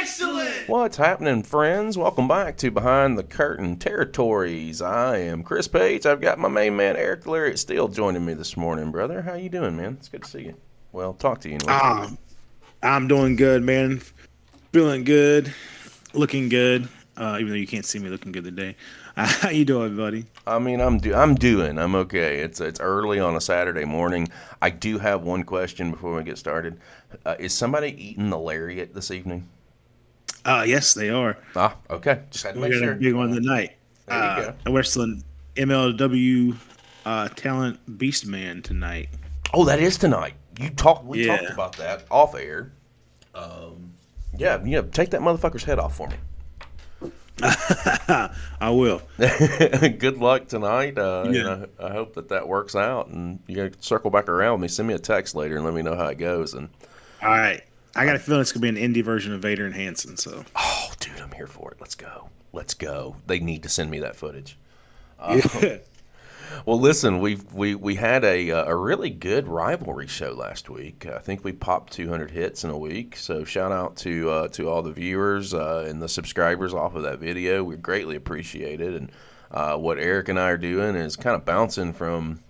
Excellent! What's happening, friends? Welcome back to Behind the Curtain Territories. I am Chris Page. I've got my main man, Eric Lariat, still joining me this morning, brother. How you doing, man? It's good to see you. Well, talk to you anyway. I'm doing good, man. Feeling good, looking good. Even though you can't see me looking good today. How you doing, buddy? I mean, I'm okay. It's early on a Saturday morning. I do have one question before we get started. Is somebody eating the Lariat this evening? Yes, they are. Ah, okay. Just had to We make got a sure. big one tonight. There you go. We're still MLW Talent Beast Man tonight. Oh, that is tonight. We talked Yeah. about that off air. Yeah. Take that motherfucker's head off for me. I will. Good luck tonight. Yeah. I hope that works out, and you gotta circle back around with me. Send me a text later and let me know how it goes. And All right. I got a feeling it's gonna be an indie version of Vader and Hanson. So. oh, dude, I'm here for it. Let's go. They need to send me that footage. Yeah. Well, listen, we had a really good rivalry show last week. I think we popped 200 hits in a week. So shout out to all the viewers and the subscribers off of that video. We greatly appreciate it. And what Eric and I are doing is kind of bouncing from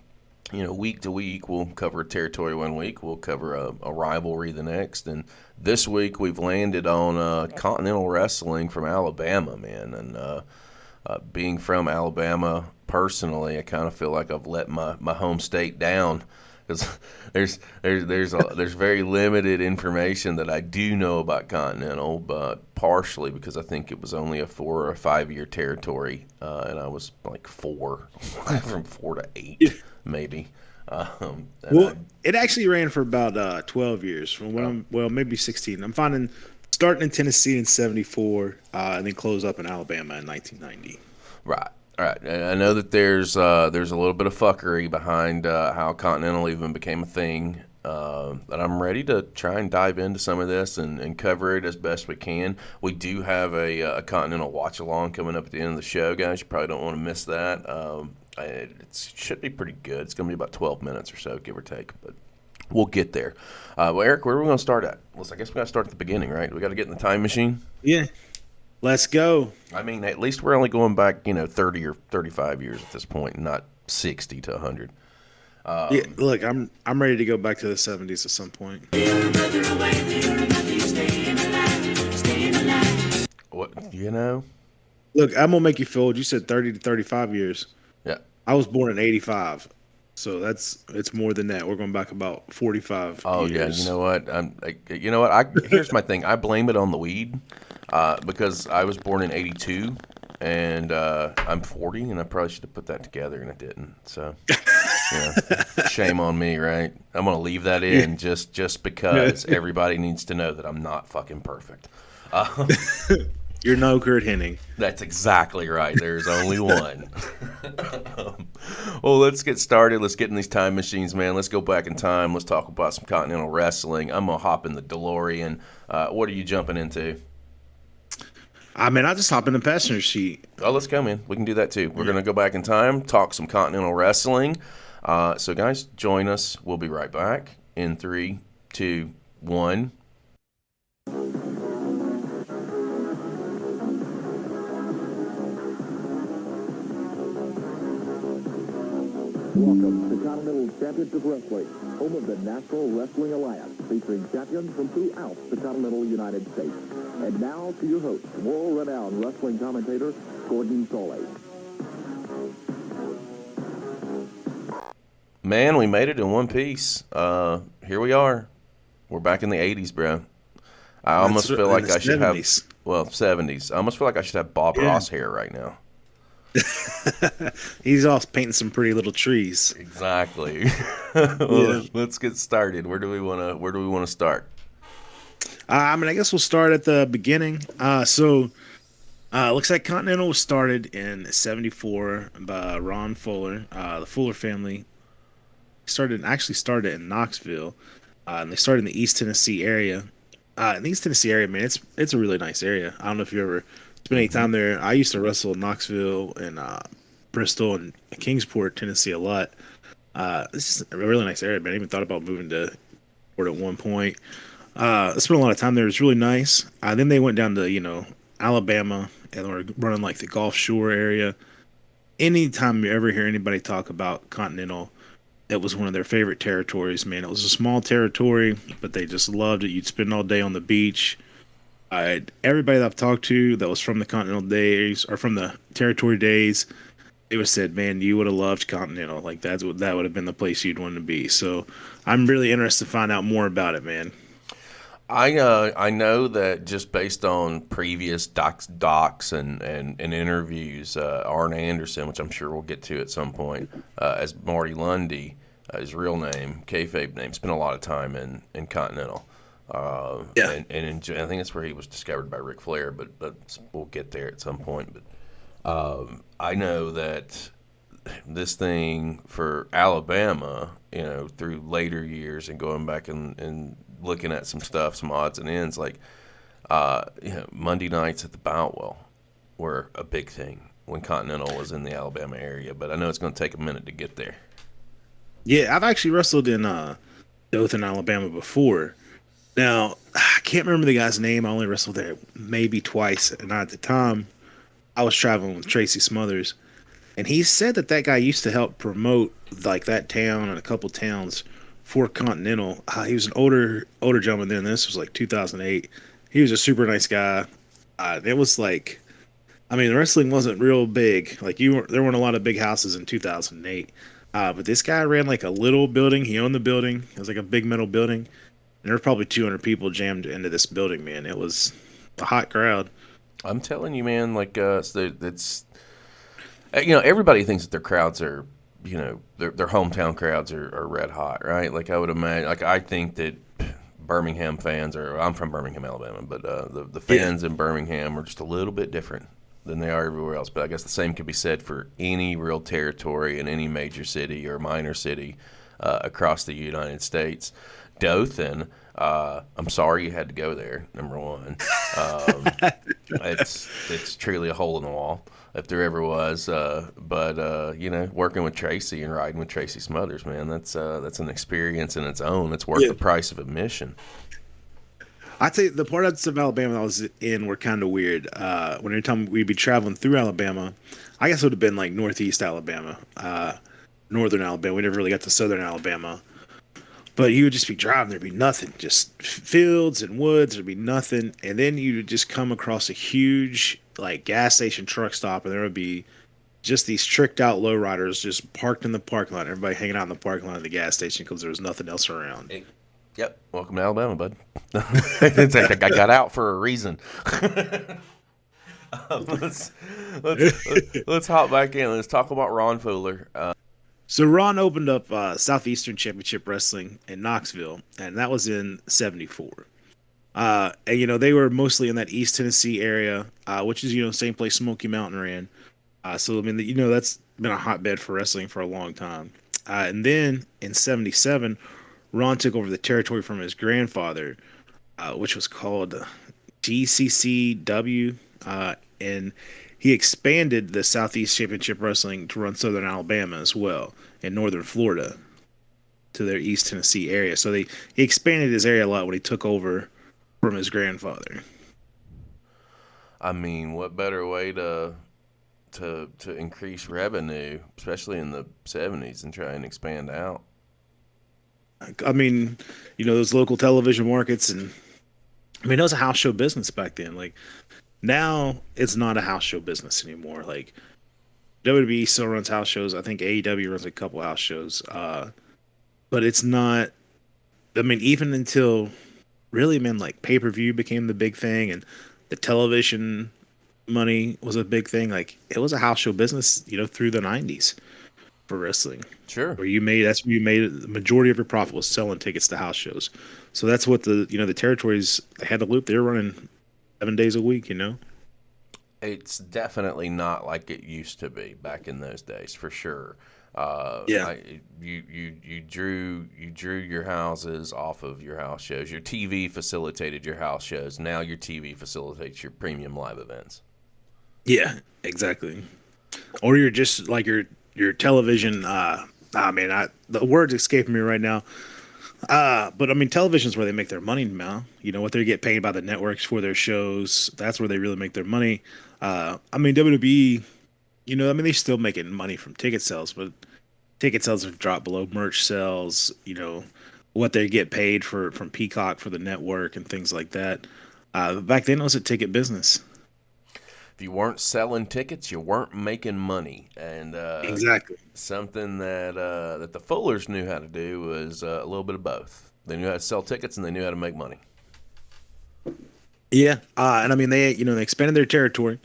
week to week. We'll cover a territory one week. We'll cover a rivalry the next. And this week we've landed on Continental Wrestling from Alabama, man. And being from Alabama personally, I kind of feel like I've let my home state down because there's very limited information that I do know about Continental, but partially because I think it was only a 4 or 5 year territory, and I was like 4 from 4 to 8 maybe. It actually ran for about 12 years from when maybe 16. I'm finding starting in Tennessee in '74, and then close up in Alabama in 1990. Right. All right. And I know that there's a little bit of fuckery behind how Continental even became a thing. And I'm ready to try and dive into some of this and cover it as best we can. We do have a Continental watch along coming up at the end of the show, guys. You probably don't want to miss that. It should be pretty good. It's going to be about 12 minutes or so, give or take. But we'll get there. Well, Eric, where are we going to start at? Well, I guess we got to start at the beginning, right? We got to get in the time machine. Yeah. Let's go. I mean, at least we're only going back, 30 or 35 years at this point, not 60 to 100. Yeah, look, I'm ready to go back to the '70s at some point. What? Look, I'm gonna make you feel old. You said 30 to 35 years. Yeah. I was born in '85, so it's more than that. We're going back about 45. Oh years. yeah. You know what? Here's my thing. I blame it on the weed, because I was born in '82. And I'm 40, and I probably should have put that together, and I didn't. So, shame on me, right? I'm gonna leave that in just because everybody needs to know that I'm not fucking perfect. You're no Kurt Hennig. That's exactly right. There's only one. Well, let's get started. Let's get in these time machines, man. Let's go back in time. Let's talk about some Continental Wrestling. I'm gonna hop in the DeLorean. What are you jumping into? I mean, I just hop in the passenger seat. Oh, let's go, man. We can do that too. We're going to go back in time, talk some Continental Wrestling. So, guys, join us. We'll be right back in 3, 2, 1. Welcome to Continental Championship Wrestling, home of the National Wrestling Alliance, featuring champions from throughout the continental United States. And now to your host, world-renowned wrestling commentator, Gordon Soley. Man, we made it in one piece. Here we are. We're back in the 80s, bro. I almost feel like I should 70s. have, 70s. I almost feel like I should have Bob Ross hair right now. He's off painting some pretty little trees. Exactly. Well, let's get started. Where do we want to start? I mean, I guess we'll start at the beginning. Looks like Continental was started in '74 by Ron Fuller. The Fuller family started in Knoxville, and they started in the East Tennessee area. In the East Tennessee area, man, it's a really nice area. I don't know if you ever spent any time there. I used to wrestle in Knoxville and Bristol and Kingsport, Tennessee, a lot. It's just a really nice area, man. I even thought about moving to Fort at one point. Spent a lot of time there. It was really nice. Then they went down to Alabama and were running like the Gulf Shore area. Anytime you ever hear anybody talk about Continental, it was one of their favorite territories. Man, it was a small territory, but they just loved it. You'd spend all day on the beach. Everybody that I've talked to that was from the Continental days or from the territory days, they would said, "Man, you would have loved Continental. Like that would have been the place you'd want to be." So I'm really interested to find out more about it, man. I know that just based on previous docs and interviews, Arn Anderson, which I'm sure we'll get to at some point, as Marty Lundy, his real name, kayfabe name, spent a lot of time in Continental. Yeah. I think that's where he was discovered by Ric Flair, but we'll get there at some point. But I know that this thing for Alabama, through later years and going back and looking at some stuff, some odds and ends, like Monday nights at the Boutwell were a big thing when Continental was in the Alabama area. But I know it's going to take a minute to get there. Yeah, I've actually wrestled in Dothan, Alabama before. Now, I can't remember the guy's name. I only wrestled there maybe twice. And at the time, I was traveling with Tracy Smothers. And he said that guy used to help promote like that town and a couple towns for Continental. He was an older gentleman then. This was like 2008. He was a super nice guy. It was like, I mean, wrestling wasn't real big. Like there weren't a lot of big houses in 2008. But this guy ran like a little building. He owned the building. It was like a big metal building. And there were probably 200 people jammed into this building, man. It was a hot crowd. I'm telling you, man, like it's everybody thinks that their crowds are, their hometown crowds are red hot, right? Like I would imagine, like I think that Birmingham fans I'm from Birmingham, Alabama, but the fans in Birmingham are just a little bit different than they are everywhere else. But I guess the same could be said for any real territory in any major city or minor city across the United States. Dothan, I'm sorry you had to go there, number one. It's truly a hole in the wall, if there ever was. But working with Tracy and riding with Tracy Smothers, man, that's an experience in its own. It's worth the price of admission. I'd say the parts of Alabama I was in were kind of weird. When every time we'd be traveling through Alabama, I guess it would have been like northeast Alabama, northern Alabama. We never really got to southern Alabama. But you would just be driving, there'd be nothing, just fields and woods, there'd be nothing. And then you would just come across a huge like gas station truck stop, and there would be just these tricked out lowriders just parked in the parking lot. Everybody hanging out in the parking lot of the gas station because there was nothing else around. Yep. Welcome to Alabama, bud. It's like I got out for a reason. Let's hop back in. Let's talk about Ron Fuller. So Ron opened up Southeastern Championship Wrestling in Knoxville, and that was in '74. And they were mostly in that East Tennessee area, which is same place Smoky Mountain ran. So I mean, that's been a hotbed for wrestling for a long time. And then in '77, Ron took over the territory from his grandfather, which was called GCCW, and he expanded the Southeast Championship Wrestling to run Southern Alabama as well and Northern Florida to their East Tennessee area. So he expanded his area a lot when he took over from his grandfather. I mean, what better way to increase revenue, especially in the '70s, and try and expand out? I mean, those local television markets, and I mean, it was a house show business back then. Like now, it's not a house show business anymore. Like WWE still runs house shows. I think AEW runs a couple house shows, but it's not. I mean, even until really, man, like pay-per-view became the big thing, and the television money was a big thing. Like it was a house show business, through the '90s for wrestling. Sure. That's where you made it. The majority of your profit was selling tickets to house shows. So that's what the territories they had to loop. They were running 7 days a week. It's definitely not like it used to be back in those days, for sure. Yeah. You drew your houses off of your house shows. Your TV facilitated your house shows. Now your TV facilitates your premium live events. Yeah, exactly. Or you're just like your television. The word's escaping me right now. But I mean, television's where they make their money now. You know what they get paid by the networks for their shows. That's where they really make their money. I mean, WWE. You know, I mean, they're still making money from ticket sales, but ticket sales have dropped below merch sales. You know, what they get paid for from Peacock for the network and things like that. Back then, it was a ticket business. If you weren't selling tickets, you weren't making money, and Exactly. something that the Fullers knew how to do was a little bit of both. They knew how to sell tickets and they knew how to make money. Yeah, and I mean they expanded their territory.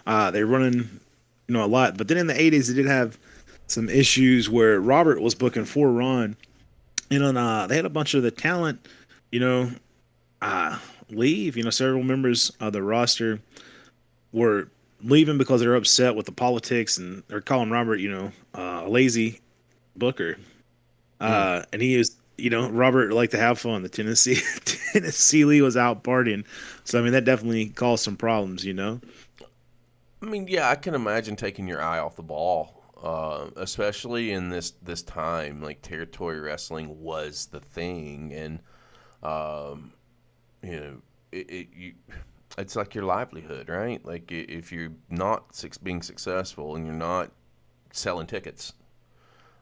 They're running a lot, but then in the '80s they did have some issues where Robert was booking for Ron, and then they had a bunch of the talent, you know, uh, leave. You know, several members of the roster were leaving because they're upset with the politics, and they're calling Robert, a lazy booker. Mm. And he was, Robert liked to have fun. The Tennessee Tennessee Lee was out partying, so I mean that definitely caused some problems. I mean, yeah, I can imagine taking your eye off the ball, especially in this time. Like territory wrestling was the thing, and um, it's like your livelihood, right? Like if you're not being successful and you're not selling tickets,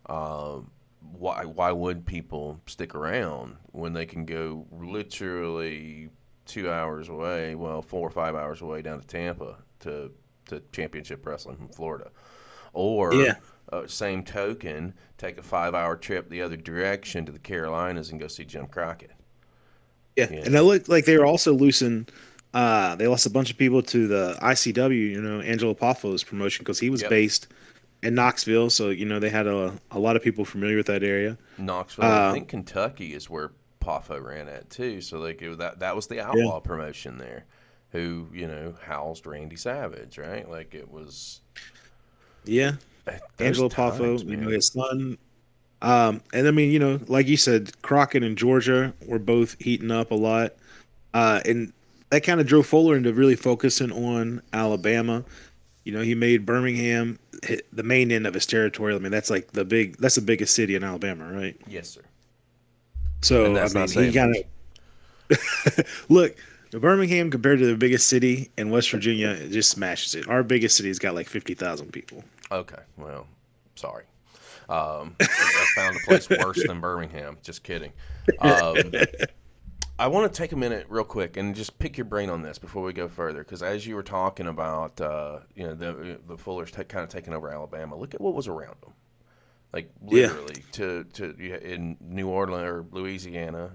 why would people stick around when they can go literally 2 hours away, well, 4 or 5 hours away down to Tampa to Championship Wrestling from Florida, or Yeah, same token, take a 5 hour trip the other direction to the Carolinas and go see Jim Crockett. yeah, You and it know, looked like they were also losing. They lost a bunch of people to the ICW. Angelo Poffo's promotion because he was yep. based in Knoxville, so they had a lot of people familiar with that area. Knoxville, and I Uh, think Kentucky is where Poffo ran at too. So like that was the yeah, Outlaw promotion there, who housed Randy Savage, right? Like it was yeah, those Angelo times, Poffo, man. his son. And I mean, like you said, Crockett and Georgia were both heating up a lot. And that kind of drove Fuller into really focusing on Alabama. He made Birmingham the main end of his territory. I mean, that's the biggest city in Alabama, right? Yes, sir. And So, I that's not mean, he saying kind much. of look, Birmingham compared to the biggest city in West Virginia, it just smashes it. Our biggest city's got like 50,000 people. Okay, well, sorry. I found a place worse than Birmingham. Just kidding. Um, I want to take a minute, real quick, and just pick your brain on this before we go further. Because as you were talking about, the Fullers kind of taking over Alabama. Look at what was around them. Like Yeah. literally, in New Orleans or Louisiana,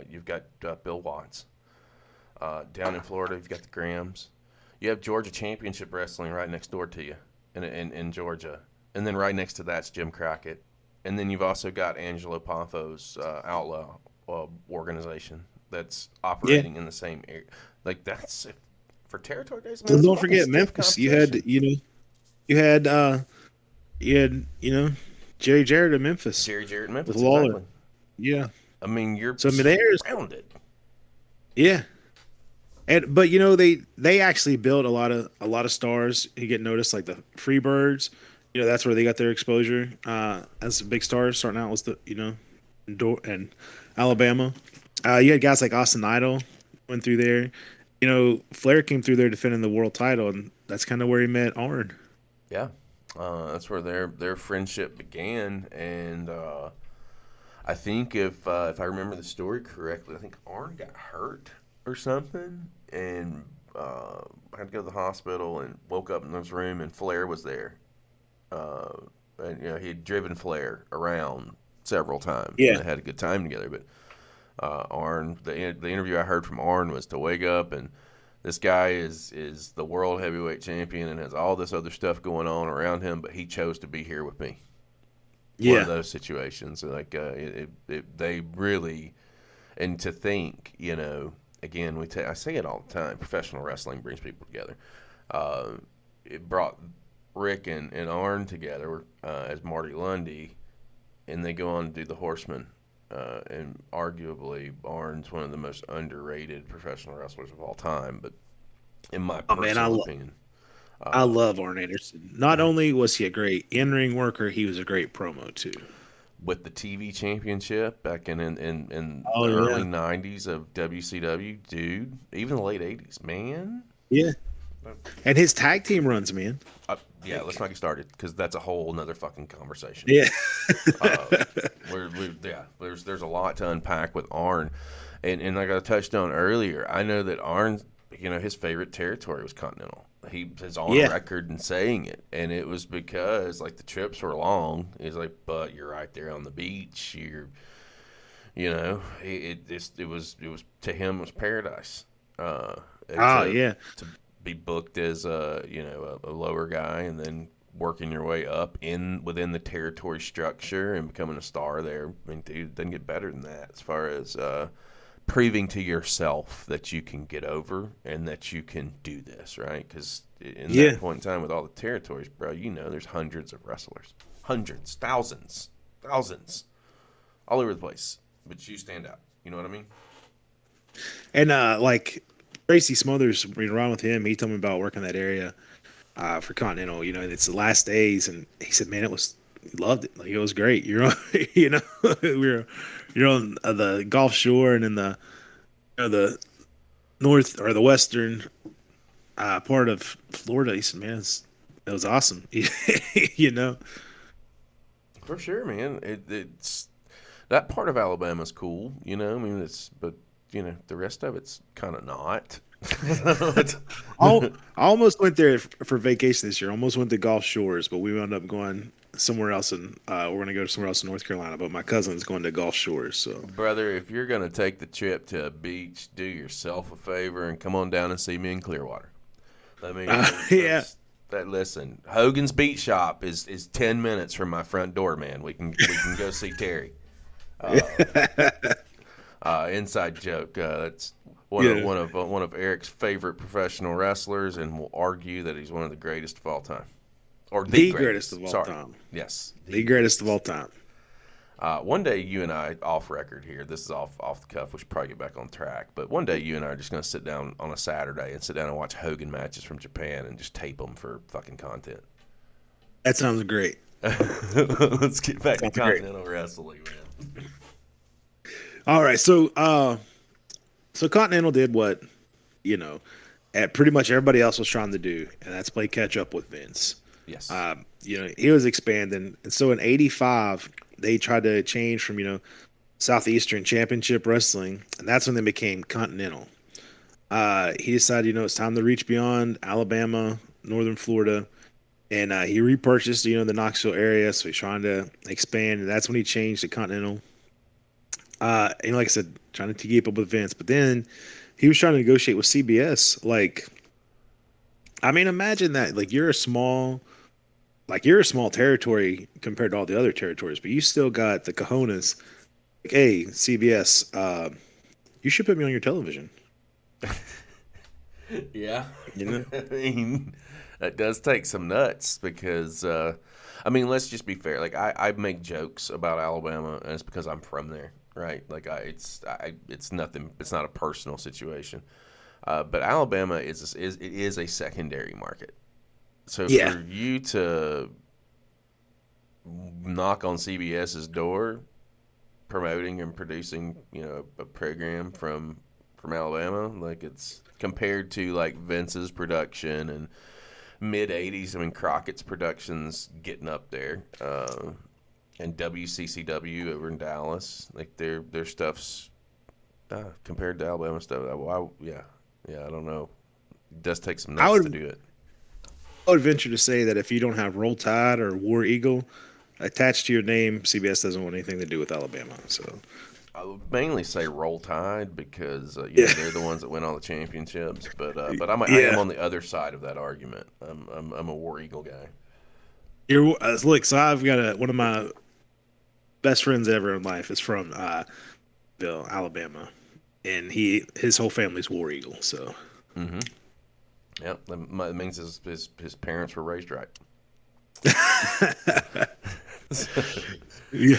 you've got Bill Watts. Down in Florida, you've got the Grahams. You have Georgia Championship Wrestling right next door to you in Georgia, and then right next to that's Jim Crockett, and then you've also got Angelo Poffo's Outlaw organization that's Yeah. operating in the same area. Like that's for territory days, man. So That's don't fucking forget stiff Memphis. You had, competition. you had, Jerry Jarrett in Memphis Jerry Jarrett in with Memphis, Lawler. exactly. Yeah. I mean, you're So I mean, there's surrounded. yeah, and but they actually built a lot of stars who get noticed, like the Freebirds. That's where they got their exposure as big stars. Starting out was and Alabama. You had guys like Austin Idol went through there. Flair came through there defending the world title, and that's kind of where he met Arn. Yeah, that's where their friendship began, and I think if I remember the story correctly, I think Arn got hurt or something, and had to go to the hospital and woke up in his room, and Flair was there, uh, and he had driven Flair around several times, and Yeah, they had a good time together. But Arn, the interview I heard from Arn was to wake up and this guy is the world heavyweight champion and has all this other stuff going on around him, but he chose to be here with me. One of yeah. those situations, like they really, and to think, again, I say it all the time. Professional wrestling brings people together. Uh, it brought Rick and Arn together as Marty Lundy, and they go on to do the Horsemen. And arguably, Arn's one of the most underrated professional wrestlers of all time. But in my Oh man, personal opinion, I uh, love Arn Anderson. Not only was he a great in ring worker, he was a great promo too. with the TV championship back in Oh the early yeah, '90s of WCW, dude. Even the late '80s, man. yeah. And his tag team runs, man. Yeah, let's not get started because that's a whole nother fucking conversation. Yeah. Uh, yeah, there's a lot to unpack with Arn, and like I touched on earlier, I know that Arn, his favorite territory was Continental. He is on Yeah. record in saying it, and it was because like the trips were long. He's like, but you're right there on the beach. It was to him it was paradise. Oh To yeah. to be booked as a lower guy and then working your way up within the territory structure and becoming a star there. I mean, dude, doesn't get better than that as far as proving to yourself that you can get over and that you can do this, right? Because in Yeah. that point in time with all the territories, bro, there's hundreds of wrestlers, hundreds, thousands, all over the place. But you stand out. You know what I mean? And like Tracy Smothers, when around with him, he told me about working that area for Continental. It's the last days, and he said, "Man, he loved it. Like it was great. You're on, you're on the Gulf Shore and in the north or the western part of Florida." He said, "Man, it was awesome." you know, For sure, man. It's that part of Alabama's cool. I mean, but the rest of it's kind of not. I almost went there for vacation this year. Almost went to Gulf Shores, but we wound up going somewhere else, and we're going to go somewhere else in North Carolina. But my cousin's going to Gulf Shores, so Brother, if you're gonna take the trip to a beach, do yourself a favor and come on down and see me in Clearwater. I mean, yeah, listen, Hogan's Beach Shop is 10 minutes from my front door, man. We can go see Terry. Inside joke. That's Yeah. one of Eric's favorite professional wrestlers, and will argue that he's one of the greatest of all time, or the greatest of all Sorry. time. Yes, The greatest of all time. One day, you and I, off record here, this is off the cuff, we should probably get back on track, but one day you and I are just going to sit down on a Saturday and watch Hogan matches from Japan and just tape them for fucking content. That sounds great. Let's get back to Sounds great. Continental Wrestling, man. All right, so Continental did what at pretty much everybody else was trying to do, and that's play catch up with Vince. Yes. He was expanding, and so in '85 they tried to change from Southeastern Championship Wrestling, and that's when they became Continental. He decided it's time to reach beyond Alabama, Northern Florida, and he repurchased the Knoxville area, so he's trying to expand, and that's when he changed to Continental. Like I said, trying to keep up with Vince, but then he was trying to negotiate with CBS. Like, I mean, imagine that. Like, you're a small territory compared to all the other territories, but you still got the cojones. Like, hey, CBS, you should put me on your television. Yeah. You know? I mean, that does take some nuts because, let's just be fair. Like, I make jokes about Alabama, and it's because I'm from there. Right, like it's nothing. It's not a personal situation, but Alabama is a secondary market. So Yeah. for you to knock on CBS's door, promoting and producing, a program from Alabama, like it's compared to like Vince's production and mid '80s. I mean, Crockett's production's getting up there. And WCCW over in Dallas, like their stuff's compared to Alabama stuff. Yeah, I don't know. It does take some nuts to do it. I would venture to say that if you don't have Roll Tide or War Eagle attached to your name, CBS doesn't want anything to do with Alabama. So I would mainly say Roll Tide because they're the ones that win all the championships. But I am on the other side of that argument. I'm a War Eagle guy. Look, so I've got one of my best friends ever in life is from Alabama, and his whole family's War Eagle. So, Yep, that means his parents were raised right. yeah.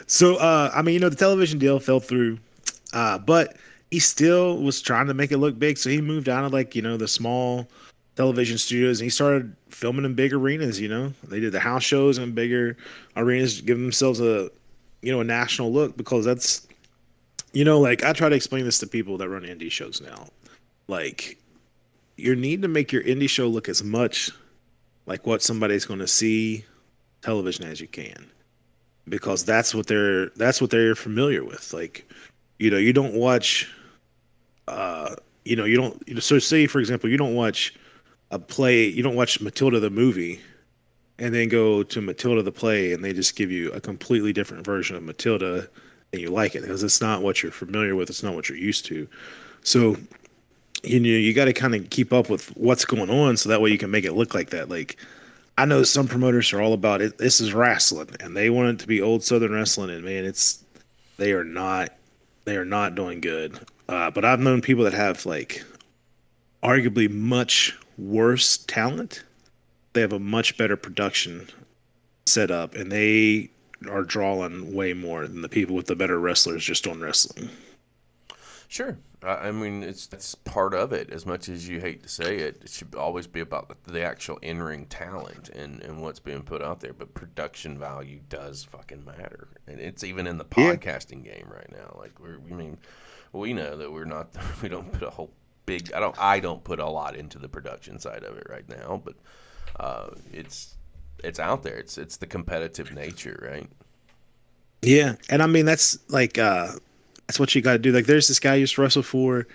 So, the television deal fell through, but he still was trying to make it look big. So he moved out of the small television studios, and he started filming in big arenas. They did the house shows in bigger arenas, giving themselves a national look, because that's like, I try to explain this to people that run indie shows now. Like, you need to make your indie show look as much like what somebody's going to see television as you can, because that's what they're familiar with. Like, you don't watch, you don't. So, say for example, you don't watch Matilda the movie and then go to Matilda the play, and they just give you a completely different version of Matilda, and you like it because it's not what you're familiar with. It's not what you're used to. So, you got to kind of keep up with what's going on, so that way you can make it look like that. Like, I know some promoters are all about it. This is wrestling, and they want it to be old Southern wrestling, and man, they are not they are not doing good. But I've known people that have, like, arguably much worse talent. They have a much better production set up, and they are drawing way more than the people with the better wrestlers just on wrestling. Sure. I mean, that's part of it. As much as you hate to say it, it should always be about the actual in-ring talent and what's being put out there. But production value does fucking matter, and it's even in the Yeah, podcasting game right now. Like, we know that we're not, we don't put a whole big. I don't put a lot into the production side of it right now, but it's out there. It's the competitive nature, right? yeah, and I mean that's what you got to do. Like, there's this guy I used to wrestle for.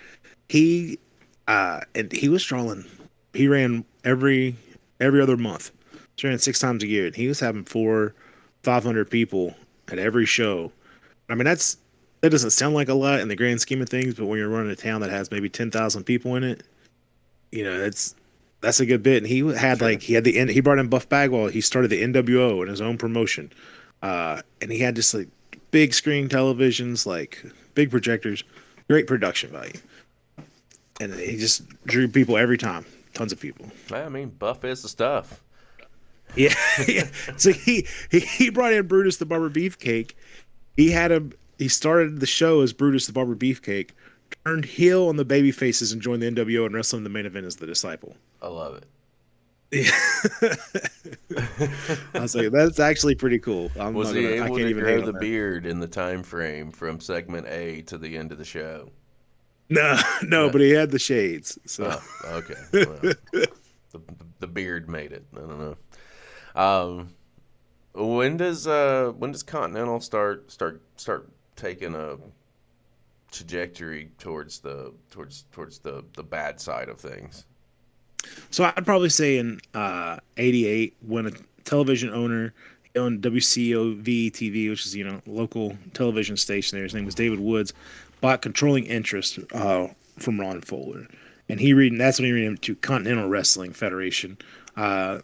He and he was drawing. He ran every other month. He ran 6 times a year, and he was having 500 people at every show. I mean, that doesn't sound like a lot in the grand scheme of things, but when you're running a town that has maybe 10,000 people in it, that's a good bit. And Sure. he brought in Buff Bagwell. He started the NWO in his own promotion, and he had just like big screen televisions, like big projectors, great production value, and he just drew people every time, tons of people. I mean, Buff is the stuff. Yeah, yeah. So he brought in Brutus the Barber Beefcake. He started the show as Brutus the Barber Beefcake, turned heel on the baby faces, and joined the NWO and wrestled in the main event as the Disciple. I love it. Yeah. I was like, that's actually pretty cool. Was he I able can't to even grow hate on the that. beard in the time frame from segment A to the end of the show? No, no, No. but he had the shades. So Oh, okay. Well, the beard made it. I don't know. Um, when does Continental start taking a trajectory towards the bad side of things? so I'd probably say in '88, when a television owner, he owned WCOV TV, which is local television station there. His name was David Woods, bought controlling interest from Ron Fuller, and that's when he renamed to Continental Wrestling Federation. Uh,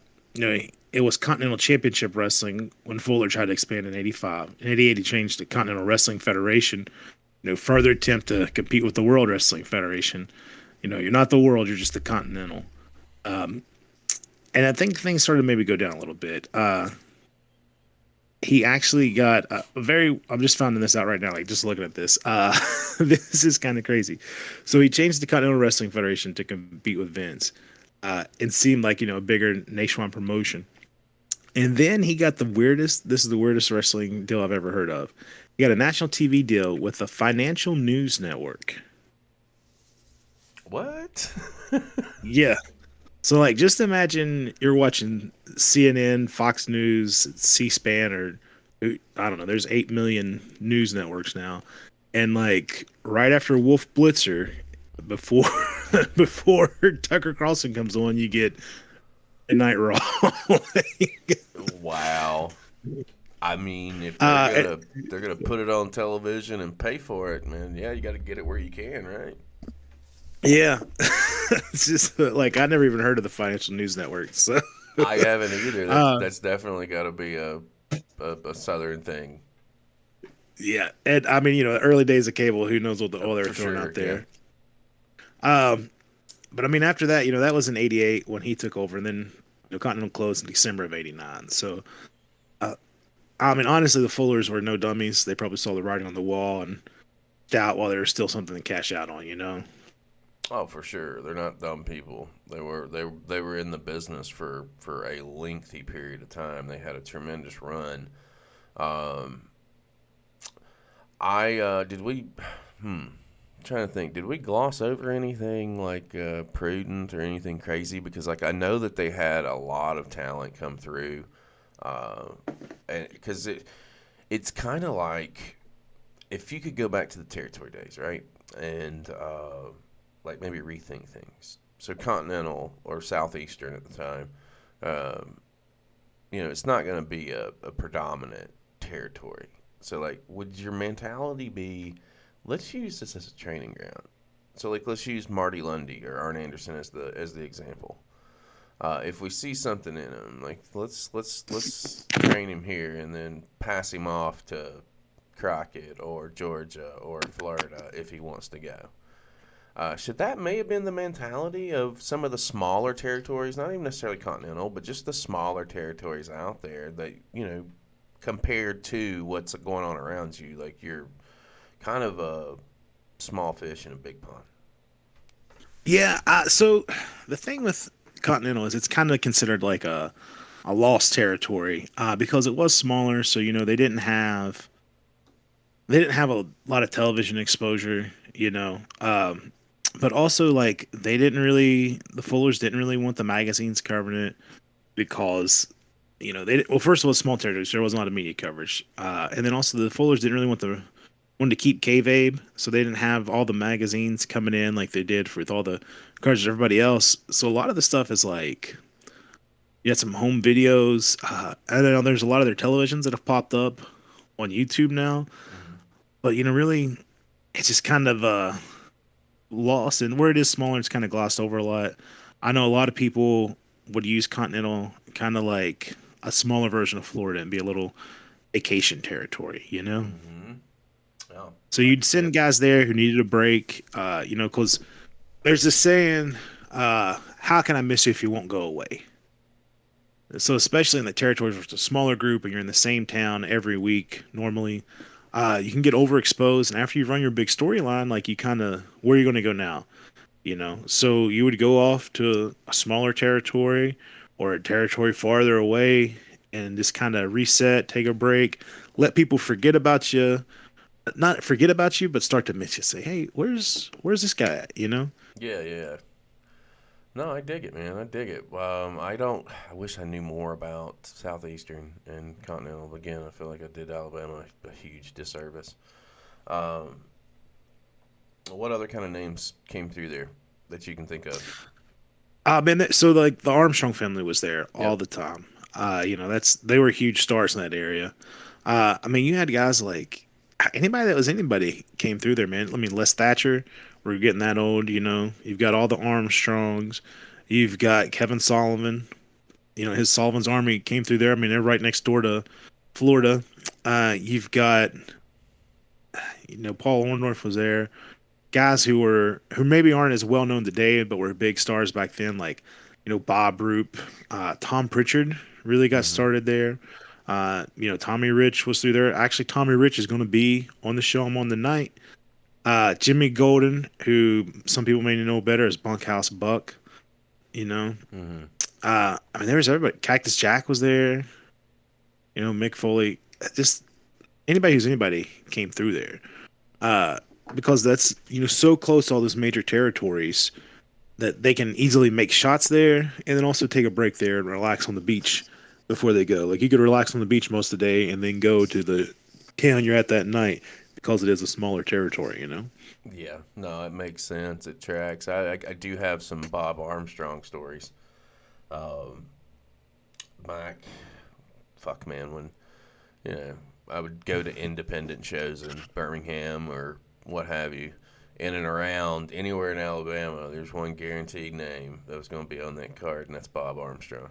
it was Continental Championship Wrestling when Fuller tried to expand in '85. In '88, he changed to Continental Wrestling Federation. Further attempt to compete with the World Wrestling Federation. You're not the world, you're just the Continental. And I think things started to maybe go down a little bit. He actually got I'm just finding this out right now, like just looking at this. This is kind of crazy. So he changed the Continental Wrestling Federation to compete with Vince. It seemed like, a bigger nationwide promotion. And then he got this is the weirdest wrestling deal I've ever heard of. He got a national TV deal with the Financial News Network. What? Yeah. So, like, just imagine you're watching CNN, Fox News, C-SPAN, or I don't know. There's 8 million news networks now, and like right after Wolf Blitzer, before before Tucker Carlson comes on, you get a Night Raw. Wow. I mean, if uh, they're gonna put it on television and pay for it, man. Yeah, you got to get it where you can, right? yeah, it's just like I never even heard of the Financial News Network. So, I haven't either. That's uh, that's definitely got to be a southern thing. yeah, and I mean, the early days of cable, who knows what the oil they were For throwing sure. out Yeah. there. But I mean, after that, that was in '88 when he took over, and then Continental closed in December of '89. So, uh, I mean, honestly, the Fullers were no dummies. They probably saw the writing on the wall and doubt while there was still something to cash out on. Oh, for sure. They're not dumb people. They were in the business for a lengthy period of time. They had a tremendous run. Um, I did we hmm trying to think, did we gloss over anything like prudent or anything crazy? Because like I know that they had a lot of talent come through, uh, and because it's kind of like if you could go back to the territory days, right? And like maybe rethink things. So Continental or Southeastern at the time, um, it's not going to be a predominant territory. So like, would your mentality be, let's use this as a training ground? So like, let's use Marty Lundy or Arn Anderson as the example. If we see something in him, like let's train him here and then pass him off to Crockett or Georgia or Florida if he wants to go. Should that may have been the mentality of some of the smaller territories, not even necessarily continental, but just the smaller territories out there that, compared to what's going on around you, like you're kind of a small fish in a big pond. Yeah. So the thing with Continental is it's kind of considered like a lost territory because it was smaller. So they didn't have a lot of television exposure. But also like the Fullers didn't really want the magazines covering it because well, first of all, small territories, there wasn't a lot of media coverage, and then also the Fullers didn't really wanted to keep kayfabe, so they didn't have all the magazines coming in like they did with all the cards of everybody else. So a lot of the stuff is like you had some home videos. I don't know. There's a lot of their televisions that have popped up on YouTube now, Mm-hmm. but really, it's just kind of lost, and where it is smaller, it's kind of glossed over a lot. I know a lot of people would use Continental kind of like a smaller version of Florida and be a little vacation territory. Mm-hmm. Yeah, So I you'd get that. send guys there who needed a break, because there's this saying, how can I miss you if you won't go away? So especially in the territories where it's a smaller group and you're in the same town every week normally, you can get overexposed. And after you run your big storyline, like you kind of, where are you going to go now? So you would go off to a smaller territory or a territory farther away and just kind of reset, take a break, let people forget about you, not forget about you, but start to miss you. Say, hey, where's this guy at? Yeah, yeah. No, I dig it, man. I dig it. I don't. I wish I knew more about Southeastern and Continental. Again, I feel like I did Alabama a huge disservice. Um, what other kind of names came through there that you can think of? Man, so like the Armstrong family was there all Yep. the time. They were huge stars in that area. I mean, you had guys like anybody that was anybody came through there, man. I mean, Les Thatcher, we're getting that old. You've got all the Armstrongs. You've got Kevin Sullivan. His Sullivan's Army came through there. I mean, they're right next door to Florida. You've got Paul Orndorff was there. Guys who maybe aren't as well known today, but were big stars back then, like Bob Roop, Tom Pritchard really got Mm-hmm. started there. Tommy Rich was through there. Actually, Tommy Rich is going to be on the show. I'm on the night. Jimmy Golden, who some people may know better as Bunkhouse Buck. You know, Mm-hmm. I mean, there was everybody. Cactus Jack was there. Mick Foley. Just anybody who's anybody came through there. Uh, because that's so close to all those major territories that they can easily make shots there and then also take a break there and relax on the beach before they go. Like you could relax on the beach most of the day and then go to the town you're at that night because it is a smaller territory. Yeah, no, it makes sense. It tracks. I do have some Bob Armstrong stories. Um, Back, fuck man, when you know I would go to independent shows in Birmingham or what have you, in and around anywhere in Alabama. There's one guaranteed name that was going to be on that card, and that's Bob Armstrong.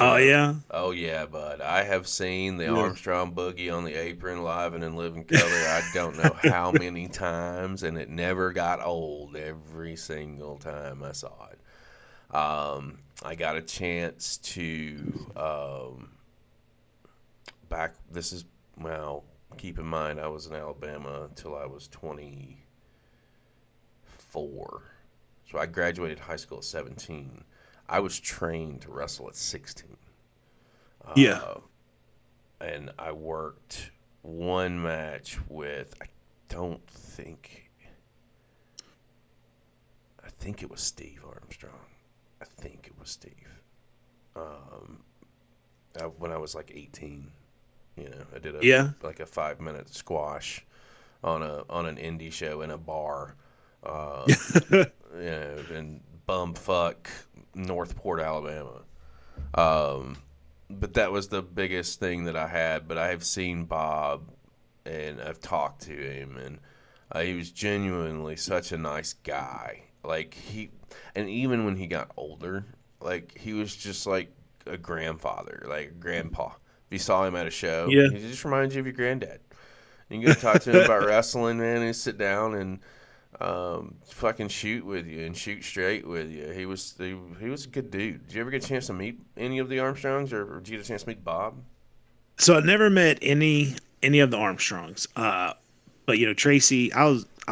Oh So, yeah. oh yeah, bud. I have seen the Yeah. Armstrong boogie on the apron live and in living color. I don't know how many times, and it never got old. Every single time I saw it, I got a chance to back. This is well. Keep in mind, I was in Alabama until I was 24. So I graduated high school at 17. I was trained to wrestle at 16. Yeah. And I worked one match with, don't think, I think it was Steve Armstrong. I think it was Steve. When I was like 18, I did Yeah. like a 5-minute squash on an indie show in a bar, in bumfuck Northport, Alabama. But that was the biggest thing that I had. But I have seen Bob, and I've talked to him, and he was genuinely such a nice guy. And even when he got older, like he was just like a grandfather, like a grandpa. If you saw him at a show, Yeah. he just reminds you of your granddad. You can go talk to him about wrestling, man, and sit down and fucking shoot with you and shoot straight with you. He was a good dude. Did you ever get a chance to meet any of the Armstrongs, or did you get a chance to meet Bob? So I never met any of the Armstrongs. But Tracy, I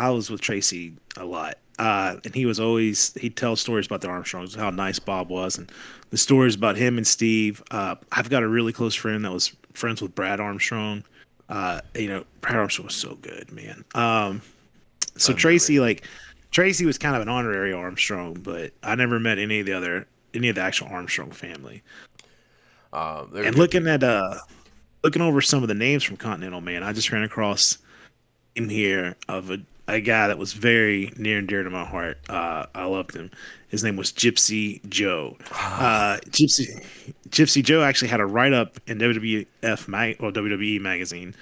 was with Tracy a lot. And he'd tell stories about the Armstrongs, how nice Bob was, and the stories about him and Steve. I've got a really close friend that was friends with Brad Armstrong. Brad Armstrong was so good, man. So Underrated. Tracy was kind of an honorary Armstrong, but I never met any of the actual Armstrong family. They're And good people. looking over some of the names from Continental, man, I just ran across him here of a guy that was very near and dear to my heart. I loved him. His name was Gypsy Joe. Gypsy Joe actually had a write up in WWE magazine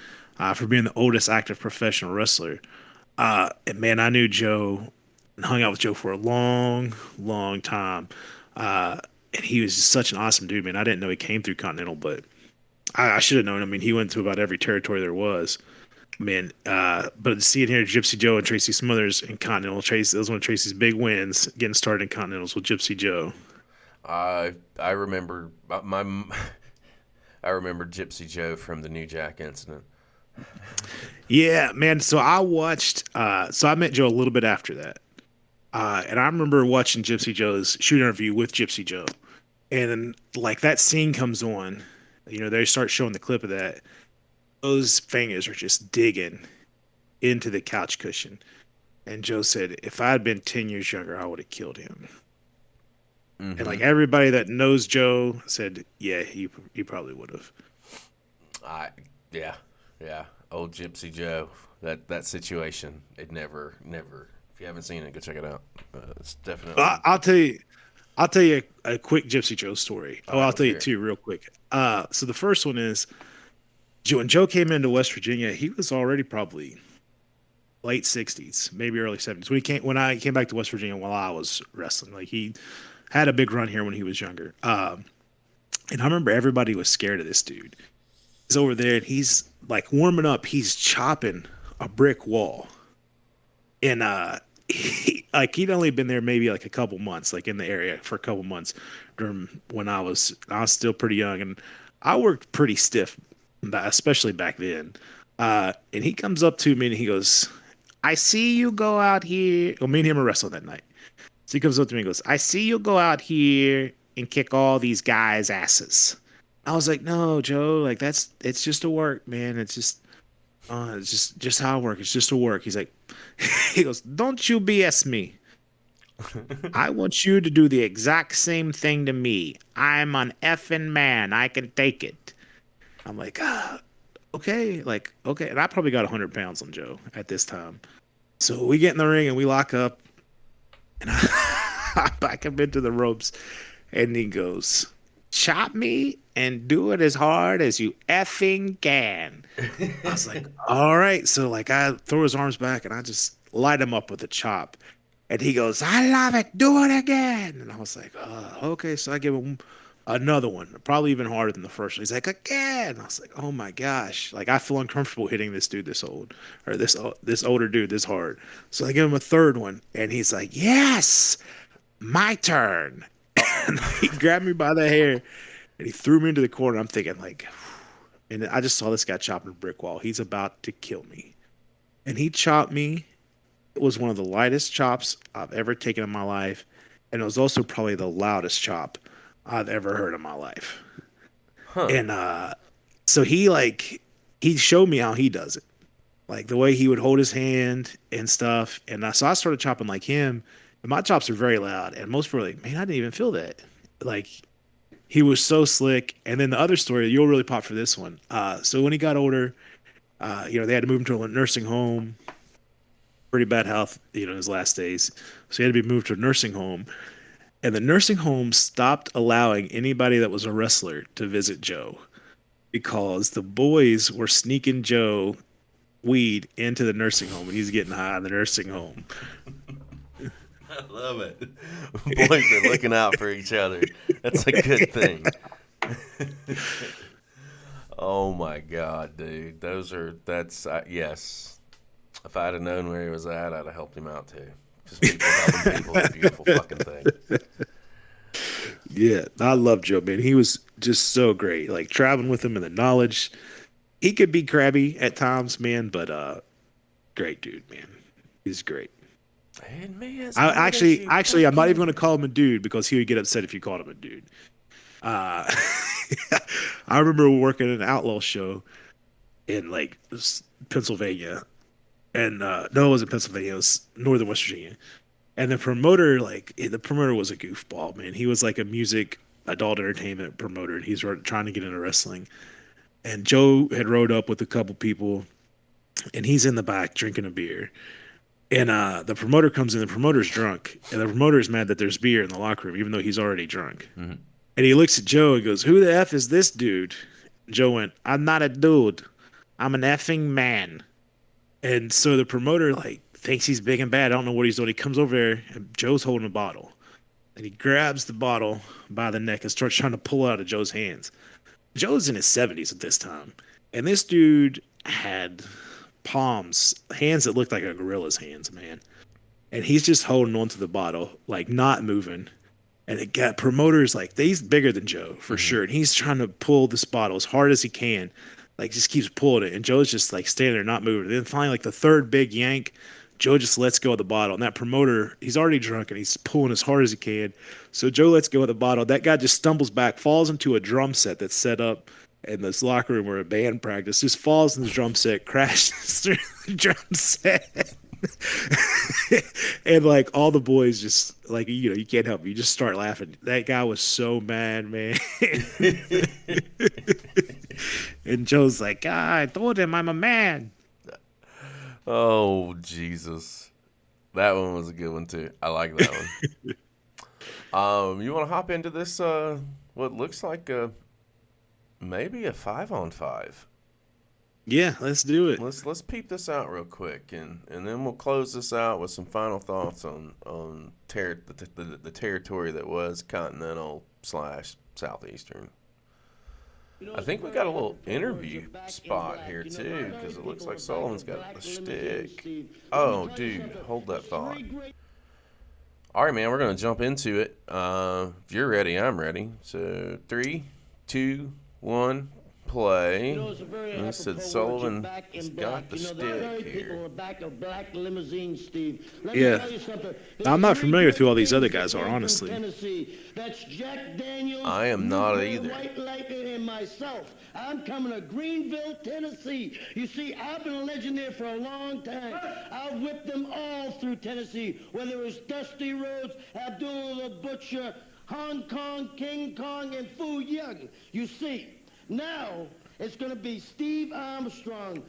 for being the oldest active professional wrestler. And man, I knew Joe and hung out with Joe for a long, long time. And he was just such an awesome dude, man. I didn't know he came through Continental, but I should have known. I mean, he went to about every territory there was. Man, but seeing here Gypsy Joe and Tracy Smothers in Continental, Tracy, that was one of Tracy's big wins getting started in Continentals with Gypsy Joe. I remember I remember Gypsy Joe from the New Jack incident. Yeah, man. So I met Joe a little bit after that. And I remember watching Gypsy Joe's shoot interview with Gypsy Joe. And then, like, that scene comes on, they start showing the clip of that. Those fingers are just digging into the couch cushion. And Joe said, if I had been 10 years younger, I would have killed him. And Mm-hmm. like everybody that knows Joe said, yeah, he probably would have. I yeah, yeah. Old Gypsy Joe. That situation. It never. If you haven't seen it, go check it out. It's definitely. I'll tell you a quick Gypsy Joe story. All Oh, right, I'll let's tell you hear it. two real quick. So the first one is when Joe came into West Virginia, he was already probably late 60s, maybe early 70s. When I came back to West Virginia while I was wrestling, like he had a big run here when he was younger. And I remember everybody was scared of this dude. He's over there and he's like warming up. He's chopping a brick wall, and he'd only been there maybe like a couple months, like in the area for a couple months during when I was still pretty young, and I worked pretty stiff, especially back then. And he comes up to me and he goes, "I see you go out here." Well, me and him were wrestling that night. So he comes up to me and goes, "I see you go out here and kick all these guys' asses." I was like, "No, Joe, like it's just a work, man. It's just how I work. It's just a work." He's like, he goes, "Don't you BS me. I want you to do the exact same thing to me. I'm an effing man. I can take it." I'm like, okay, like, okay. And I probably got 100 pounds on Joe at this time. So we get in the ring and we lock up, and I back him into the ropes, and he goes, "Chop me and do it as hard as you effing can." I was like, all right. So like I throw his arms back and I just light him up with a chop. And he goes, "I love it. Do it again." And I was like, okay. So I give him another one, probably even harder than the first one. He's like, "Again." I was like, oh my gosh. Like I feel uncomfortable hitting this dude this old, or this older dude this hard. So I give him a third one and he's like, "Yes, my turn." And he grabbed me by the hair and he threw me into the corner. I'm thinking like, and I just saw this guy chopping a brick wall. He's about to kill me. And he chopped me was one of the lightest chops I've ever taken in my life, and it was also probably the loudest chop I've ever heard in my life. Huh. And so he showed me how he does it, like the way he would hold his hand and stuff. And so I started chopping like him, and my chops are very loud. And most people were like, "Man, I didn't even feel that." Like he was so slick. And then the other story, you'll really pop for this one. So when he got older, they had to move him to a nursing home. Pretty bad health, in his last days. So he had to be moved to a nursing home. And the nursing home stopped allowing anybody that was a wrestler to visit Joe because the boys were sneaking Joe weed into the nursing home and he's getting high in the nursing home. I love it. Boys are looking out for each other. That's a good thing. Oh my God, dude. Yes. If I'd have known where he was at, I'd have helped him out too. Just people helping people is a beautiful fucking thing. Yeah, I love Joe, man. He was just so great. Like traveling with him and the knowledge. He could be crabby at times, man, but great dude, man. He's great. And man, I actually, I'm not even going to call him a dude because he would get upset if you called him a dude. Uh, I remember working an outlaw show in like Pennsylvania, and no, it wasn't Pennsylvania. It was northern West Virginia. And the promoter was a goofball, man. He was like a music adult entertainment promoter, and he's trying to get into wrestling. And Joe had rode up with a couple people, and he's in the back drinking a beer. And the promoter comes in. The promoter's drunk, and the promoter's mad that there's beer in the locker room, even though he's already drunk. Mhm. And he looks at Joe and goes, "Who the f is this dude?" Joe went, "I'm not a dude. I'm an effing man." And so the promoter like thinks he's big and bad. I don't know what he's doing. He comes over there, and Joe's holding a bottle, and he grabs the bottle by the neck and starts trying to pull it out of Joe's hands. Joe's in his 70s at this time, and this dude had hands that looked like a gorilla's hands, man. And he's just holding onto the bottle, like not moving. And it got promoters like he's bigger than Joe for sure, and he's trying to pull this bottle as hard as he can, like just keeps pulling it. And Joe's just like standing there not moving. And then finally, like the third big yank, Joe just lets go of the bottle, and that promoter, he's already drunk and he's pulling as hard as he can. So Joe lets go of the bottle. That guy just stumbles back, falls into a drum set that's set up in this locker room where a band practice, just falls in the drum set, crashes through the drum set. And like all the boys just like you can't help it. You just start laughing. That guy was so mad, man. And Joe's like, I told him I'm a man. Oh, Jesus. That one was a good one, too. I like that one. You want to hop into this, what looks like maybe a 5-on-5? Yeah, let's do it. Let's peep this out real quick, and then we'll close this out with some final thoughts on the territory that was Continental / Southeastern. I think we got a little interview spot here too, because it looks like Sullivan's got a stick. Oh, dude, hold that thought. All right, man, we're gonna jump into it. If you're ready, I'm ready. So 3, 2, 1, play. And he said Sullivan has got the stick here. Yeah. I'm not familiar with who all these other guys are, honestly. I am not either. And myself. I'm coming to Greenville, Tennessee. You see, I've been a legend there for a long time. I've whipped them all through Tennessee, whether it was Dusty Rhodes, Abdullah the Butcher, Hong Kong, King Kong, and Fu Young. You see, now it's going to be Steve Armstrong,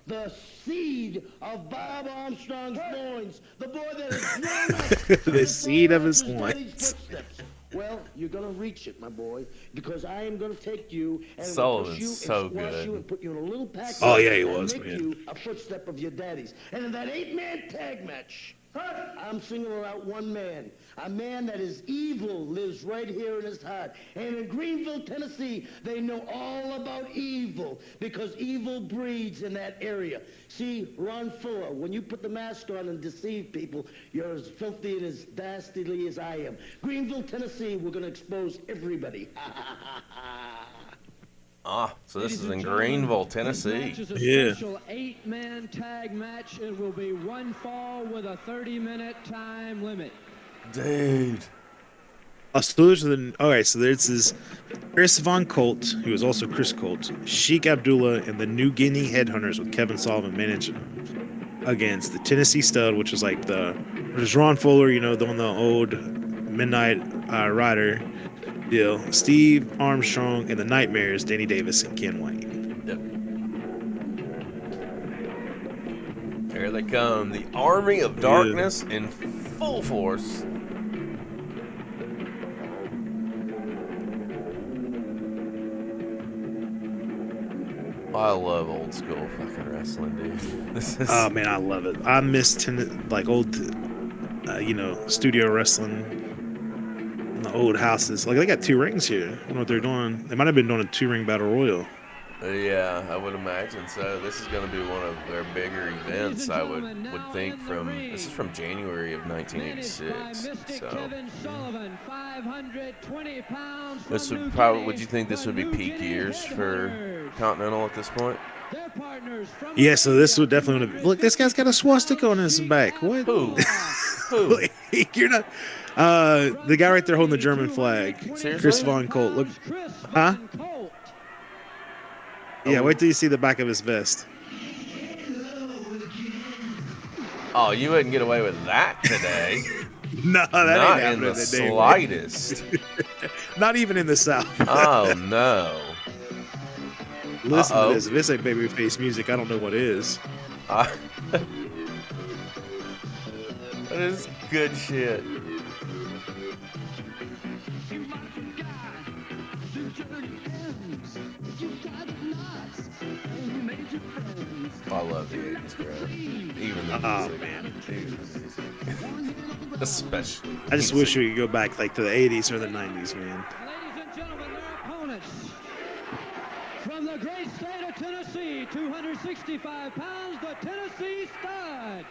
the seed of Bob Armstrong's loins, the boy that is grown up. The seed of his loins. Well, you're going to reach it, my boy, because I am going to take you and Sullivan's push you so and squash good. you and put you in a little package. Oh, yeah, he and was, make man. you a footstep of your daddy's. And in that 8-man tag match, I'm singling out one man. A man that is evil lives right here in his heart. And in Greenville, Tennessee, they know all about evil because evil breeds in that area. See, Ron Fuller, when you put the mask on and deceive people, you're as filthy and as dastardly as I am. Greenville, Tennessee, we're going to expose everybody. So this is in Greenville, Tennessee. This match is a Yeah. special 8-man tag match. It will be one fall with a 30-minute time limit. Dude. So those are all right, so there's this Chris Von Colt, who is also Chris Colt, Sheik Abdullah, and the New Guinea Headhunters with Kevin Sullivan managing them against the Tennessee Stud, which is like there's Ron Fuller, the one, the old Midnight Rider deal, Steve Armstrong, and the Nightmares, Danny Davis and Ken White. Yep. Here they come. The Army of Darkness in full force. I love old school fucking wrestling, dude. This is... Oh man, I love it. I miss old, studio wrestling. In the old houses, like they got 2 rings here. I don't know what they're doing. They might have been doing a 2-ring battle royal. Yeah, I would imagine so. This is going to be one of their bigger events, I would think. This is from January of 1986. So this would probably. Would you think this would be peak years for Continental at this point? Yeah, so this would definitely look. This guy's got a swastika on his back. What? Who? Who? You're not. The guy right there holding the German flag. Seriously? Chris Von Colt. Look. Huh? Yeah, wait till you see the back of his vest. Oh, you wouldn't get away with that today. No, that Not ain't in the happening today. slightest. Not even in the South. Oh no. Listen to this. If this ain't babyface music, I don't know what is. That is good shit. I love the 80s, bro. Even the music. Man. Especially. I just wish we could go back like to the 80s or the 90s, man. Ladies and gentlemen, their opponents from the great state of Tennessee, 265 pounds, the Tennessee Stud.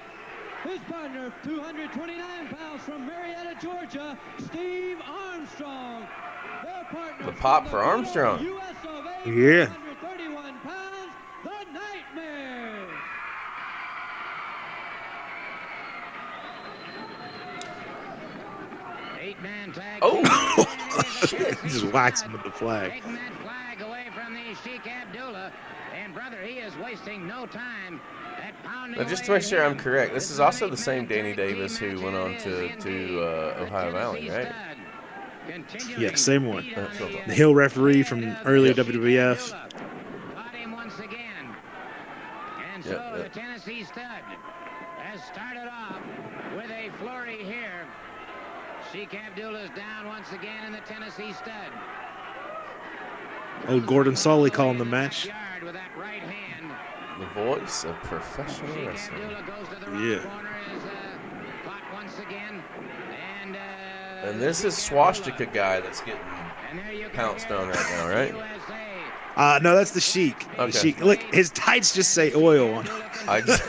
His partner, 229 pounds from Marietta, Georgia, Steve Armstrong. Their partner, The pop for Armstrong. US of A, Yeah. 131 pounds, the Nightmare. Eight-man tag. Oh, Shit. He just whacks him with the flag. Taking that flag away from the Sheik Abdullah. And brother, he is wasting no time at pounding now, just to away make sure I'm him. correct, this is an also the eight-man same Danny tag Davis team who match. went on It to is indeed Ohio the Valley, Tennessee right? Stud. Continuing Yeah, same one. to beat That's on what I thought. The heel referee from head early of WWF. Caught him once again. And so Yep, the yep. Tennessee Stud has started off with a flurry here. Sheik Abdullah's down once again in the Tennessee Stud. Old Gordon Solly calling the match. Yard with that right hand. The voice of professional Sheik wrestling. Abdullah goes to the right Yeah. corner, is caught once again. And this is Swastika guy that's getting and there you go. pounced on right now, right? USA. No, that's the Sheik. Okay. The Sheik. Look, his tights just say oil on them. I just,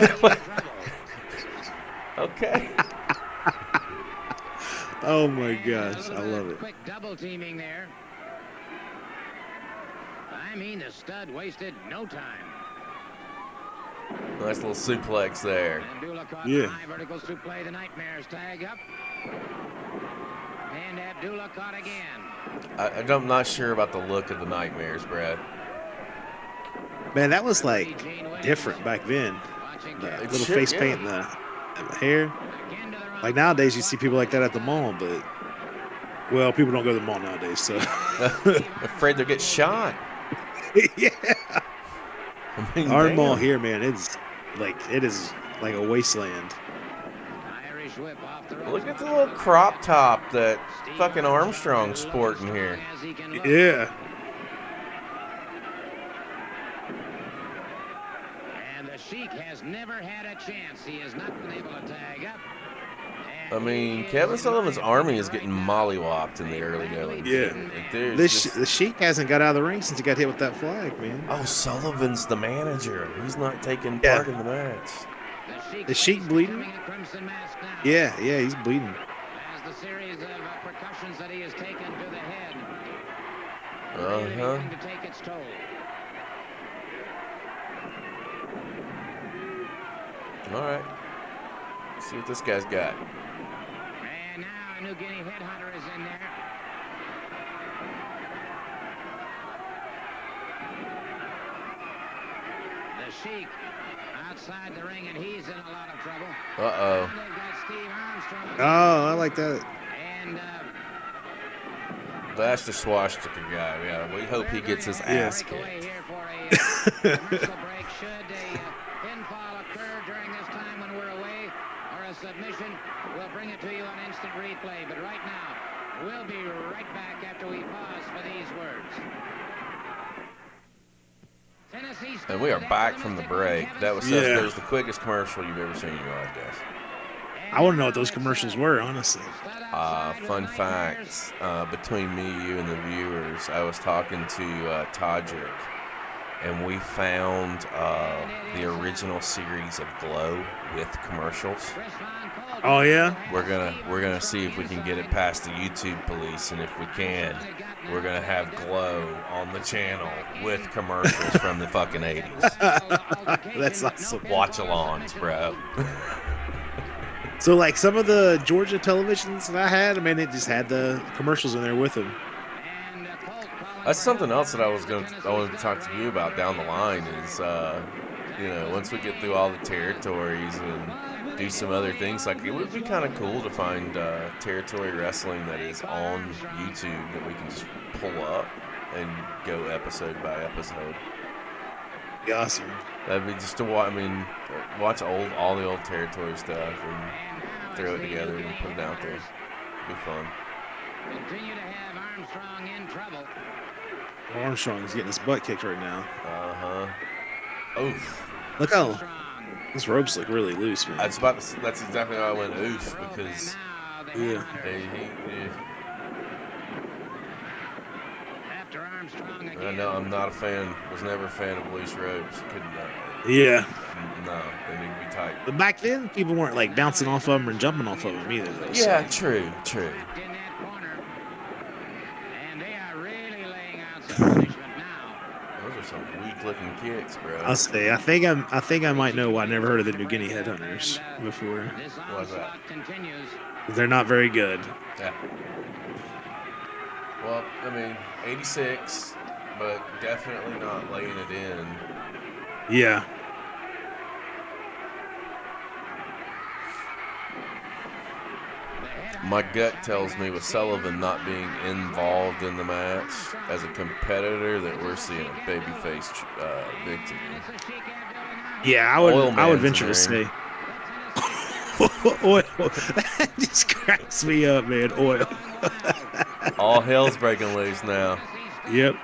okay. Oh my gosh, I love it. Quick double teaming there. I mean, the Stud wasted no time. Nice little suplex there. Abdullah caught Yeah. high vertical suplex. The Nightmares tag up. And Abdullah caught again. I'm not sure about the look of the Nightmares, Brad. Man, that was like different back then. Watching The carefully. little Shit, face yeah. paint and the hair. Again to the right. Like nowadays, you see people like that at the mall, but well, people don't go to the mall nowadays. So Afraid they'll get shot. yeah, I mean, our damn. mall here, man, it is like a wasteland. Irish whip off the Look ropes. at the little crop top that fucking Armstrong's sporting here. As he can look. Yeah. And the Sheik has never had a chance. He has not been able to tag up. I And mean, he is, Kevin in Sullivan's my army opinion, is getting right now, mollywopped in the early going. Yeah. Like, dude, This just- the Sheik hasn't got out of the ring since he got hit with that flag, man. oh, Sullivan's the manager. He's not taking Yeah. part in the match. The Sheik bleeding? becoming a crimson mask now. Yeah, he's bleeding. As the series of percussions that he has taken to the head really Uh-huh. beginning to take its toll. All right. Let's see what this guy's got. And now a New Guinea headhunter is in there. The Sheik outside the ring, and he's in a lot of trouble. Uh-oh. And they've got Steve Armstrong. Oh, I like that. And That's the swastika guy. Yeah, we hope he gets his ass breakaway kicked. here for a commercial break. Should a pinfall occur during this time when we're away, or a submission, we'll bring it to you on instant replay. But right now, we'll be right back after we pause for these words. Tennessee And we are back from the break. That was the quickest commercial you've ever seen in your life, guys. I want to know what those commercials were, honestly. Fun facts between me, you, and the viewers. I was talking to Todrick, and we found the original series of Glow with commercials. Oh yeah. We're gonna see if we can get it past the YouTube police, and if we can, we're gonna have Glow on the channel with commercials from the fucking 80s. That's awesome. Watch-alongs, bro. So like some of the Georgia televisions that I had, I mean, it just had the commercials in there with them. That's something else that I wanted to talk to you about down the line is, once we get through all the territories and do some other things, like it would be kind of cool to find territory wrestling that is on YouTube that we can just pull up and go episode by episode. Be awesome. That'd be just to watch. I mean, watch all the old territory stuff and throw it together and put it out there. It'd be fun. Continue to have Armstrong in trouble. Armstrong is getting his butt kicked right now. Oof. Look how these ropes look really loose, man. That's exactly why I went oof, because Yeah. After Armstrong I again. know I'm not a fan. Was never a fan of loose ropes. Couldn't. Yeah. No, they need to be tight. But back then, people weren't like bouncing off of them and jumping off of them either. Though, so. Yeah, true. In that corner. And they are really laying out some punishment now. Those are some weak-looking kicks, bro. I'll say, I think I might know why I never heard of the New Guinea Headhunters before. This Why's that? onslaught continues. They're not very good. Yeah. Well, I mean, 86, but definitely not laying it in. Yeah. My gut tells me with Sullivan not being involved in the match as a competitor that we're seeing a babyface victory. Yeah, I would venture to say. Oil. That just cracks me up, man. Oil. All hell's breaking loose now. Yep.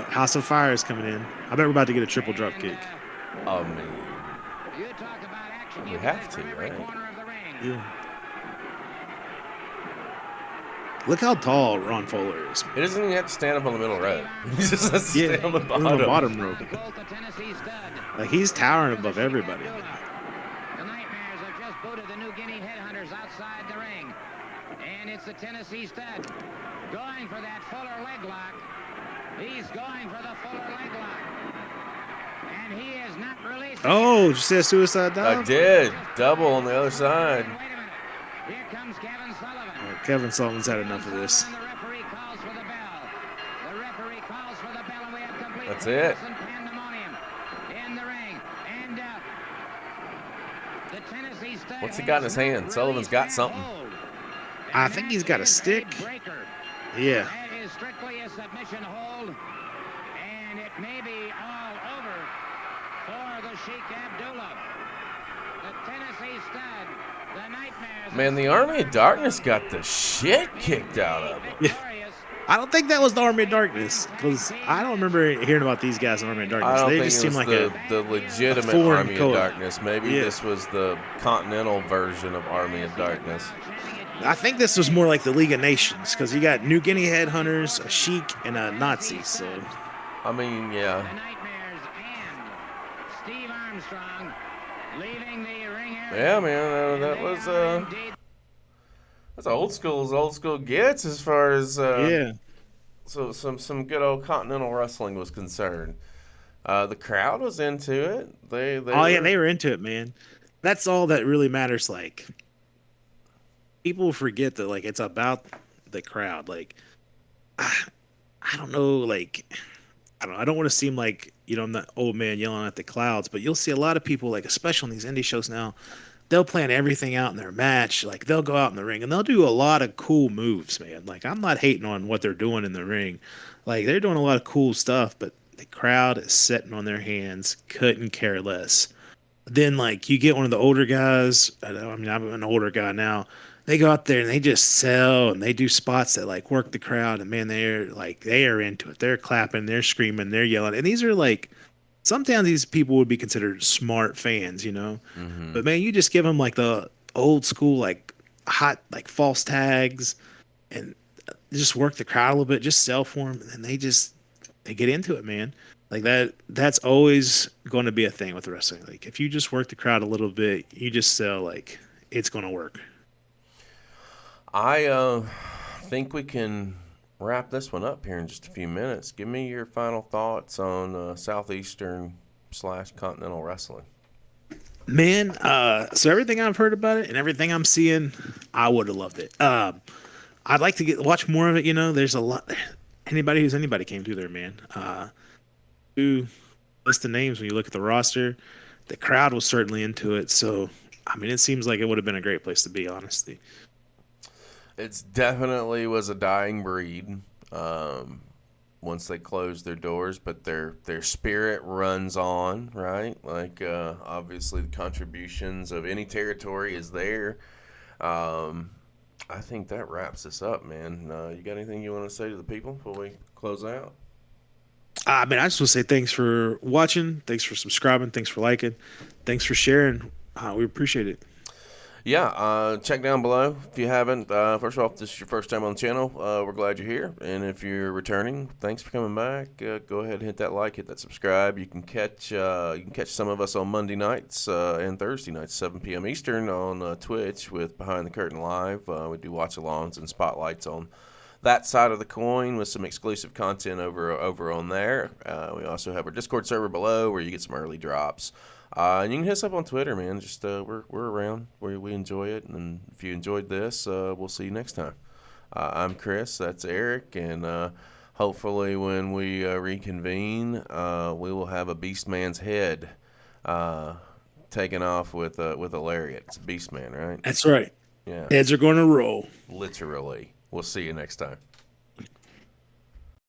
House of Fire is coming in. I bet we're about to get a triple drop kick. I mean, we have to, right? Yeah. Look how tall Ron Fuller is. He doesn't even have to stand up on the middle rope. He just has to stand on the on the bottom. rope. Like he's towering above everybody. The Nightmares have just booted the New Guinea Headhunters outside the ring. And it's the Tennessee Stud going for that Fuller leg lock. He's going for the Fuller leg lock. And he is not releasing. Oh, did you say a suicide dive? I did. Double on the other side. Wait a minute. Here comes Kevin Sullivan. Kevin Sullivan's had enough of this. The referee calls for the bell. The referee calls for the bell, and we have complete That's it. chaos and pandemonium in the ring. And the Tennessee Stud What's he got in his hand? Sullivan's got something. I think he's got a stick. Yeah. That is strictly a submission hold, and it may be all over for the Sheik Abdullah. The Tennessee Stud, the Nightmares. Man, the Army of Darkness got the shit kicked out of them. Yeah. I don't think that was the Army of Darkness, because I don't remember hearing about these guys in Army of Darkness. I don't They think just it seem was like the legitimate foreign Army co-op. of Darkness. Maybe Yeah. this was the Continental version of Army of Darkness. I think this was more like the League of Nations, because you got New Guinea Headhunters, a Sheik, and a Nazi. So I mean, yeah. The Nightmares and Steve Armstrong leaving the ring area. Yeah, man, that was that's old school as old school gets as far as yeah, so some good old Continental wrestling was concerned. The crowd was into it. They Oh yeah, were. they were into it, man. That's all that really matters. Like people forget that like it's about the crowd. Like I don't know, like I don't know, I don't want to seem like, I'm that old man yelling at the clouds, but you'll see a lot of people, like especially on these indie shows now, they'll plan everything out in their match. Like they'll go out in the ring and they'll do a lot of cool moves, man. Like I'm not hating on what they're doing in the ring. Like they're doing a lot of cool stuff, but the crowd is sitting on their hands, couldn't care less. Then like you get one of the older guys. I mean, I'm an older guy now. They go out there and they just sell and they do spots that like work the crowd. And man, they are into it. They're clapping, they're screaming, they're yelling. And these are like sometimes these people would be considered smart fans, you know. Hmm. But man, you just give them like the old school like hot like false tags and just work the crowd a little bit, just sell for them, and they get into it, man. Like that's always going to be a thing with wrestling. Like if you just work the crowd a little bit, you just sell, like it's going to work. I think we can wrap this one up here in just a few minutes. Give me your final thoughts on Southeastern / Continental Wrestling. Man, so everything I've heard about it and everything I'm seeing, I would have loved it. I'd like to watch more of it. You know, there's a lot. Anybody came through there, man. Who list the names when you look at the roster? The crowd was certainly into it. So, I mean, it seems like it would have been a great place to be, honestly. It's definitely was a dying breed once they closed their doors, but their spirit runs on, right? Like obviously the contributions of any territory is there. I think that wraps us up, man. You got anything you want to say to the people before we close out? I mean, I just want to say thanks for watching, thanks for subscribing, thanks for liking, thanks for sharing. We appreciate it. Yeah, check down below if you haven't. First off, this is your first time on the channel. We're glad you're here, and if you're returning, thanks for coming back. Go ahead and hit that like, hit that subscribe. You can catch some of us on Monday nights and Thursday nights, 7 p.m. Eastern on Twitch with Behind the Curtain Live. We do watch-alongs and spotlights on that side of the coin with some exclusive content over on there. We also have our Discord server below where you get some early drops. And you can hit us up on Twitter, man. Just we're around. We enjoy it, and if you enjoyed this, we'll see you next time. I'm Chris. That's Eric, and hopefully when we reconvene, we will have a Beastman's head taken off with a Lariat. It's a Beastman, right? That's right. Yeah. Heads are going to roll. Literally. We'll see you next time.